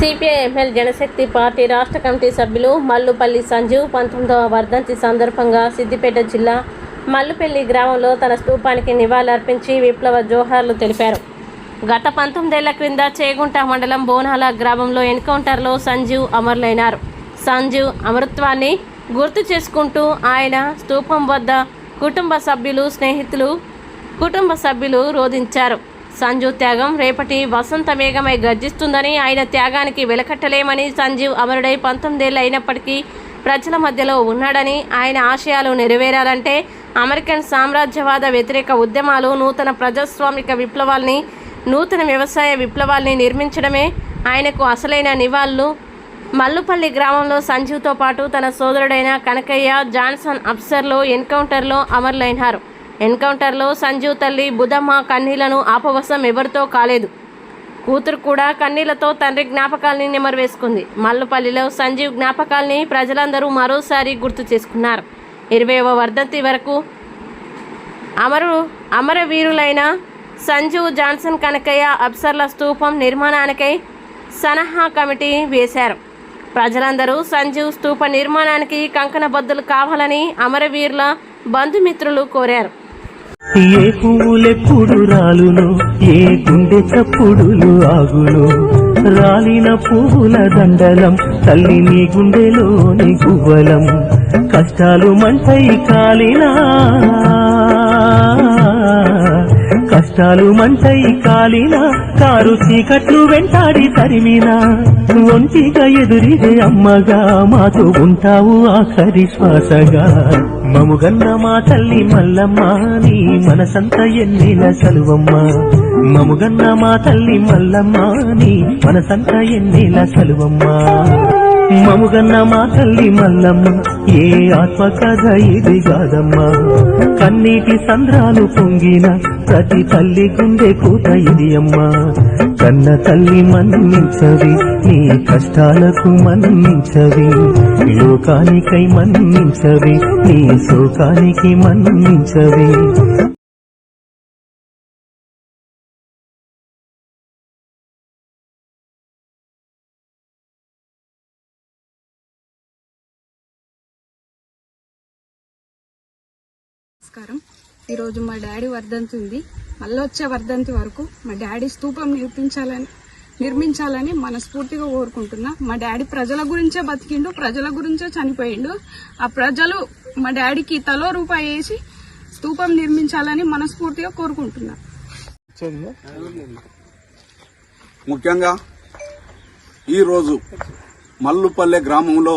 CPI-ML జనశక్తి party రాష్ట్ర committee సభ్యులు మల్లుపల్లి సంజీవ్ 19వ వర్ధంతి సందర్భంగా సిద్దిపేట జిల్లా మల్లుపల్లి గ్రామంలో తన స్తూపానికి నివాళులర్పించి విప్లవ జోహార్లు తెలిపారు. గత 19 ఏళ్ల క్రింద చేగుంట మండలం బోనాల గ్రామంలో ఎన్కౌంటర్లో సంజీవ్ అమరులైనారు. సంజీవ్ అమరత్వాన్ని గుర్తు చేసుకుంటూ ఆయన స్తూపం వద్ద కుటుంబ సభ్యులు రోధించారు. సంజీవ్ త్యాగం రేపటి వసంత మేఘమై గర్జిస్తుందని, ఆయన త్యాగానికి వెలకట్టలేమని, సంజీవ్ అమరుడై 19 ఏళ్ళు అయినప్పటికీ ప్రజల మధ్యలో ఉన్నాడని, ఆయన ఆశయాలు నెరవేరాలంటే అమెరికన్ సామ్రాజ్యవాద వ్యతిరేక ఉద్యమాలు, నూతన ప్రజాస్వామిక విప్లవాల్ని, నూతన వ్యవసాయ విప్లవాల్ని నిర్మించడమే ఆయనకు అసలైన నివాళులు. మల్లుపల్లి గ్రామంలో సంజీవ్తో పాటు తన సోదరుడైన కనకయ్య జాన్సన్ అఫ్సర్లో ఎన్కౌంటర్లో అమరులైనారు. ఎన్కౌంటర్లో సంజీవ్ తల్లి బుధమ్మ కన్నీళ్లను ఆపవసం ఎవరితో కాలేదు. కూతురు కూడా కన్నీళ్లతో తండ్రి జ్ఞాపకాల్ని నెమరువేసుకుంది. మల్లుపల్లిలో సంజీవ్ జ్ఞాపకాల్ని ప్రజలందరూ మరోసారి గుర్తు చేసుకున్నారు. 20వ వర్ధంతి వరకు అమరవీరులైన సంజీవ్, జాన్సన్, కనకయ్య అఫ్సర్ల స్తూపం నిర్మాణానికై సలహా కమిటీ వేశారు. ప్రజలందరూ సంజీవ్ స్తూప నిర్మాణానికి కంకణబద్దులు కావాలని అమరవీరుల బంధుమిత్రులు కోరారు. ఏ పువ్వులెప్పుడు రాలును, ఏ గుండె చప్పుడులు ఆగును, రాలిన పువ్వుల దండలం తల్లి నీ గుండెలోని గువ్వలం, కష్టాలు మంటై కాలినా కారు చీకట్లు వెంటాడి తరిమినా, ఒంటిగా ఎదురిదే అమ్మగా మాతో ఉంటావు ఆఖరి శ్వాసగా. మముగన్న మా తల్లి మల్లమ్మ నీ మనసంత ఎన్నేల సలువమ్మ, మముగన్న మా తల్లి మల్లమ్మ నీ మనసంత ఎన్నేల సలువమ్మ, మముగన్న మా తల్లి మల్లమ్మ ఏ ఆత్మకథ ఇది కాదమ్మా. కన్నీటి సంద్రాలు పొంగిన ప్రతి తల్లి గుండె కూత ఇది అమ్మా. కన్న తల్లి మన్నించవి, నీ కష్టాలకు మన్నించవి, లోకానికై మన్నించవి, నీ శోకానికి మన్నించవి. నమస్కారం. ఈరోజు మా డాడీ వర్ధంతి ఉంది. మళ్ళీ వచ్చే వర్ధంతి వరకు మా డాడీ స్తూపం నిర్మించాలని మనస్ఫూర్తిగా కోరుకుంటున్నా. మా డాడీ ప్రజల గురించే బతికిండు, ప్రజల గురించే చనిపోయిండు. ఆ ప్రజలు మా డాడీకి తలో రూపాయి వేసి స్తూపం నిర్మించాలని మనస్ఫూర్తిగా కోరుకుంటున్నా. ముఖ్యంగా ఈరోజు మల్లుపల్లె గ్రామంలో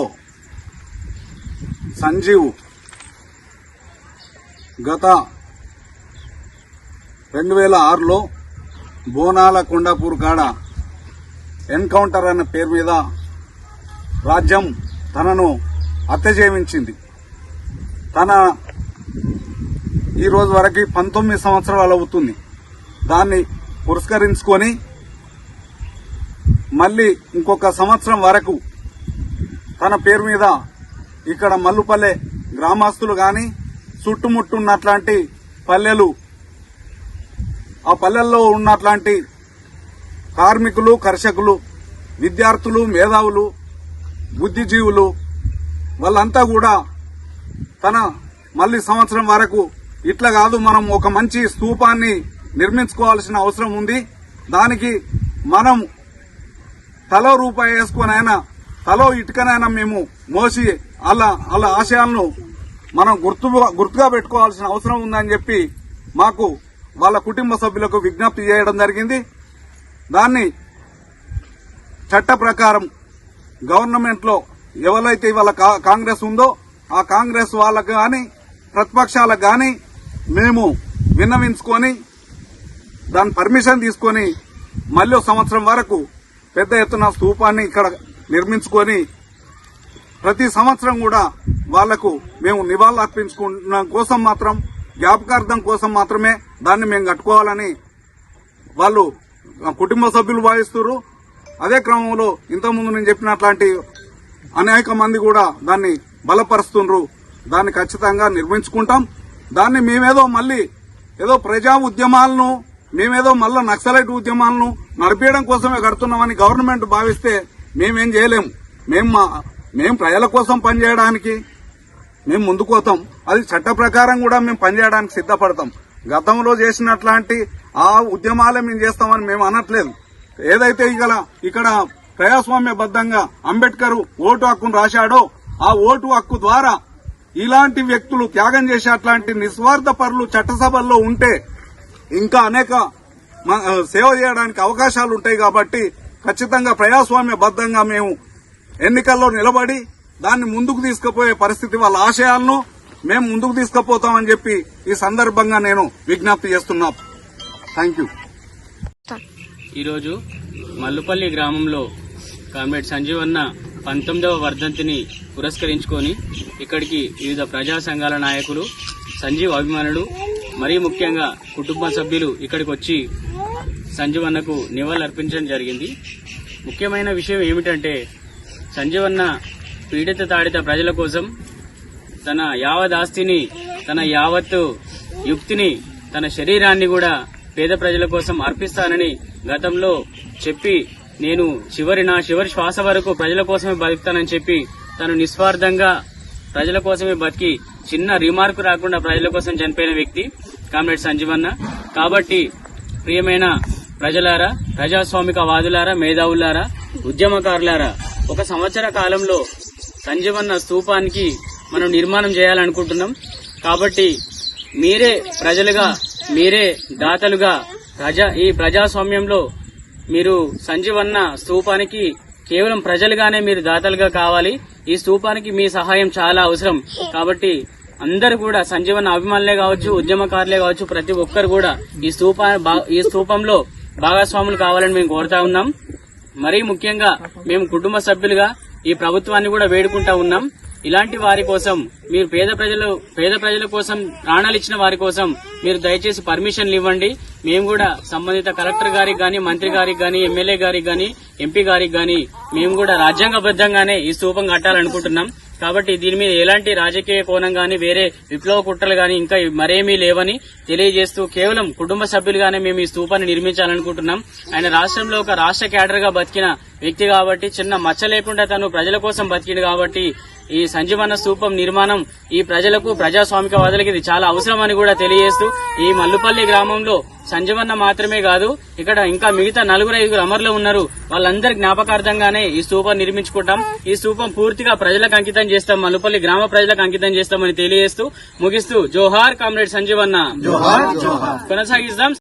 సంజీవ్ గత 2006లో బోనాల కొండాపూర్ కాడ ఎన్కౌంటర్ అన్న పేరు మీద రాజ్యం తనను హత్య చేయించింది. తన ఈ రోజు వరకు 19 సంవత్సరాలు అవుతుంది. దాన్ని పురస్కరించుకొని మళ్ళీ ఇంకొక సంవత్సరం వరకు తన పేరు మీద ఇక్కడ మల్లుపల్లె గ్రామస్తులు గాని చుట్టుముట్టున్నట్లాంటి పల్లెలు, ఆ పల్లెల్లో ఉన్నట్లాంటి కార్మికులు, కర్షకులు, విద్యార్థులు, మేధావులు, బుద్ధిజీవులు వాళ్ళంతా కూడా తన మళ్ళీ సంవత్సరం వరకు ఇట్లా కాదు, మనం ఒక మంచి స్తూపాన్ని నిర్మించుకోవాల్సిన అవసరం ఉంది. దానికి మనం తలో రూపాయి వేసుకునైనా తలో ఇటుకనైనా మేము మోసి అలా ఆశయాలను మనం గుర్తుగా పెట్టుకోవాల్సిన అవసరం ఉందని చెప్పి మాకు వాళ్ళ కుటుంబ సభ్యులకు విజ్ఞప్తి చేయడం జరిగింది. దాన్ని చట్ట ప్రకారం గవర్నమెంట్ లో ఎవరైతే ఇవాళ కాంగ్రెస్ ఉందో ఆ కాంగ్రెస్ వాళ్ళకు గాని ప్రతిపక్షాలకు గాని మేము విన్నవించుకొని దాని పర్మిషన్ తీసుకొని మళ్ళీ సంవత్సరం వరకు పెద్ద ఎత్తున స్తూపాన్ని ఇక్కడ నిర్మించుకొని ప్రతి సంవత్సరం కూడా వాళ్లకు మేము నివాళులు అర్పించుకున్న కోసం మాత్రం, జ్ఞాపకార్థం కోసం మాత్రమే దాన్ని మేము కట్టుకోవాలని వాళ్ళు కుటుంబ సభ్యులు భావిస్తున్నారు. అదే క్రమంలో ఇంతకుముందు నేను చెప్పినట్లాంటి అనేక మంది కూడా దాన్ని బలపరుస్తున్నారు. దాన్ని ఖచ్చితంగా నిర్మించుకుంటాం. దాన్ని మేమేదో మళ్ళీ ఏదో ప్రజా ఉద్యమాలను, మేమేదో మళ్ళా నక్సలైట్ ఉద్యమాలను నడిపేయడం కోసమే కడుతున్నామని గవర్నమెంట్ భావిస్తే మేమేం చేయలేము. మేము ప్రజల కోసం పనిచేయడానికి మేము ముందుకు పోతాం. అది చట్ట ప్రకారం కూడా మేము పనిచేయడానికి సిద్ధపడతాం. గతంలో చేసినట్లాంటి ఆ ఉద్యమాలే మేము చేస్తామని మేము అనట్లేదు. ఏదైతే ఇక్కడ ప్రజాస్వామ్యబద్దంగా అంబేద్కర్ ఓటు హక్కును రాశాడో ఆ ఓటు హక్కు ద్వారా ఇలాంటి వ్యక్తులు త్యాగం చేసే అట్లాంటి నిస్వార్థ పరులు చట్టసభల్లో ఉంటే ఇంకా అనేక సేవ చేయడానికి అవకాశాలు ఉంటాయి. కాబట్టి ఖచ్చితంగా ప్రజాస్వామ్యబద్దంగా మేము ఎన్నికల్లో నిలబడి దాన్ని ముందుకు తీసుకుపోయే పరిస్థితి, వాళ్ళ ఆశయాలను మేము ముందుకు తీసుకుపోతామని చెప్పి ఈ సందర్భంగా నేను విజ్ఞప్తి చేస్తున్నా. Thank you. ఈరోజు మల్లుపల్లి గ్రామంలో కామ్రేడ్ సంజీవన్న 19వ వర్ధంతిని పురస్కరించుకొని ఇక్కడికి వివిధ ప్రజా సంఘాల నాయకులు, సంజీవ్ అభిమానులు, మరీ ముఖ్యంగా కుటుంబ సభ్యులు ఇక్కడికి వచ్చి సంజీవన్నకు నివాళులర్పించడం జరిగింది. ముఖ్యమైన విషయం ఏమిటంటే సంజీవన్న పీడిత తాడిత ప్రజల కోసం తన యావత్ ఆస్తిని, తన యావత్తు యుక్తిని, తన శరీరాన్ని కూడా పేద ప్రజల కోసం అర్పిస్తానని గతంలో చెప్పి నేను నా చివరి శ్వాస వరకు ప్రజల కోసమే బతుకుతానని చెప్పి తను నిస్వార్థంగా ప్రజల కోసమే బతికి చిన్న రిమార్కు రాకుండా ప్రజల కోసం చనిపోయిన వ్యక్తి కామ్రేడ్ సంజీవన్న. కాబట్టి ప్రియమైన ప్రజలారా, ప్రజాస్వామిక వాదులారా, మేధావులారా, ఉద్యమకారులారా, 1 సంవత్సర కాలంలో సంజీవన్న స్తూపానికి మనం నిర్మాణం చేయాలనుకుంటున్నాం. కాబట్టి మీరే ప్రజలుగా, మీరే దాతలుగా ఈ ప్రజాస్వామ్యంలో మీరు సంజీవన్న స్తూపానికి కేవలం ప్రజలుగానే మీరు దాతలుగా కావాలి. ఈ స్తూపానికి మీ సహాయం చాలా అవసరం. కాబట్టి అందరూ కూడా సంజీవన్న అభిమానులే కావచ్చు, ఉద్యమకారులే కావచ్చు, ప్రతి ఒక్కరు కూడా ఈ స్తూపంలో భాగస్వాములు కావాలని మేము కోరుతా ఉన్నాం. మరీ ముఖ్యంగా మేము కుటుంబ సభ్యులుగా ఈ ప్రభుత్వాన్ని కూడా వేడుకుంటా ఉన్నాం. ఇలాంటి వారి కోసం మీరు పేద ప్రజల కోసం ప్రాణాలు ఇచ్చిన వారి కోసం మీరు దయచేసి పర్మిషన్లు ఇవ్వండి. మేము కూడా సంబంధిత కలెక్టర్ గారికి గాని, మంత్రి గారికి గాని, ఎమ్మెల్యే గారికి గాని, ఎంపీ గారికి గాని మేము కూడా రాజ్యాంగబద్దంగానే ఈ స్తూపం కట్టాలనుకుంటున్నాం. కాబట్టి దీని మీద ఎలాంటి రాజకీయ కోణం గాని, వేరే విప్లవ కుట్రలు గాని ఇంకా మరేమీ లేవని తెలియజేస్తూ కేవలం కుటుంబ సభ్యులుగానే మేము ఈ స్తూపాన్ని నిర్మించాలనుకుంటున్నాం. ఆయన రాష్ట్రంలో ఒక రాష్ట్ర క్యాడర్ గా బతికిన వ్యక్తి కాబట్టి, చిన్న మచ్చ లేకుండా తను ప్రజల కోసం బతికిండు కాబట్టి ఈ సంజీవన్న స్తూపం నిర్మాణం ఈ ప్రజలకు, ప్రజాస్వామికవాదులకు ఇది చాలా అవసరమని కూడా తెలియజేస్తూ ఈ మల్లుపల్లి గ్రామంలో సంజీవన్న మాత్రమే కాదు, ఇక్కడ ఇంకా మిగతా 4-5 అమరులు ఉన్నారు. వాళ్ళందరి జ్ఞాపకార్థంగానే ఈ స్తూపం నిర్మించుకుంటాం. ఈ స్తూపం పూర్తిగా ప్రజలకు అంకితం చేస్తాం, మల్లుపల్లి గ్రామ ప్రజలకు అంకితం చేస్తామని తెలియజేస్తూ ముగిస్తూ జోహార్ కామ్రేడ్ సంజీవన్న కొనసాగిస్తాం.